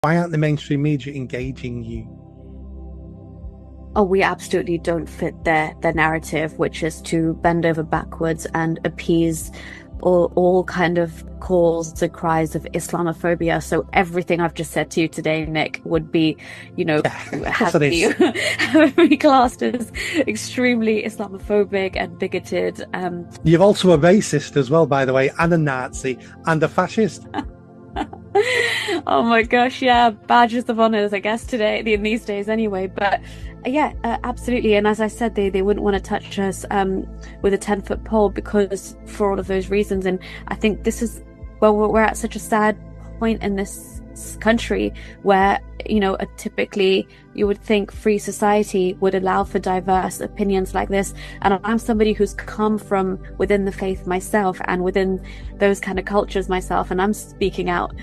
Why aren't the mainstream media engaging you? Oh, we absolutely don't fit their narrative, which is to bend over backwards and appease all kind of calls and cries of Islamophobia. So everything I've just said to you today, Nick, would be, Yeah, of course have it me is. have me classed as extremely Islamophobic and bigoted. You're also a racist as well, by the way, and a Nazi and a fascist. Oh my gosh, yeah, badges of honors, I guess today in these days anyway. But yeah, absolutely. And as I said, they wouldn't want to touch us with a 10-foot pole because for all of those reasons. And I think this is well, we're at such a sad point in this country where typically you would think free society would allow for diverse opinions like this. And I'm somebody who's come from within the faith myself and within those kind of cultures myself, and I'm speaking out.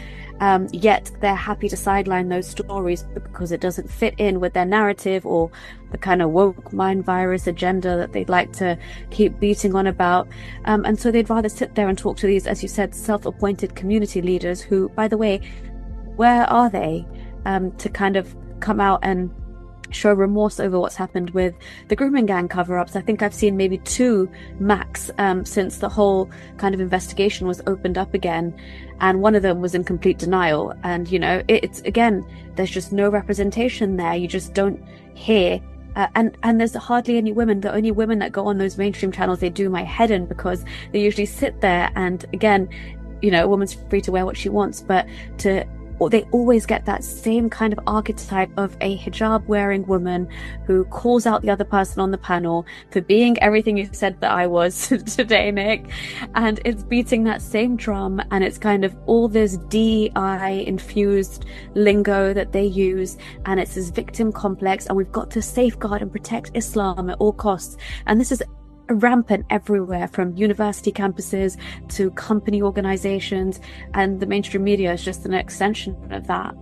Yet they're happy to sideline those stories because it doesn't fit in with their narrative or the kind of woke mind virus agenda that they'd like to keep beating on about. And so they'd rather sit there and talk to these, as you said, self-appointed community leaders who, by the way, where are they to kind of come out and show remorse over what's happened with the grooming gang cover-ups? I think I've seen maybe 2 max since the whole kind of investigation was opened up again, and one of them was in complete denial. And it's again, there's just no representation there. You just don't hear and there's hardly any women. The only women that go on those mainstream channels, they do my head in because they usually sit there and again, a woman's free to wear what she wants, but they always get that same kind of archetype of a hijab wearing woman who calls out the other person on the panel for being everything you said that I was today, Nick. And it's beating that same drum, and it's kind of all this DI infused lingo that they use, and it's this victim complex, and we've got to safeguard and protect Islam at all costs. And this is rampant everywhere, from university campuses to company organizations, and the mainstream media is just an extension of that.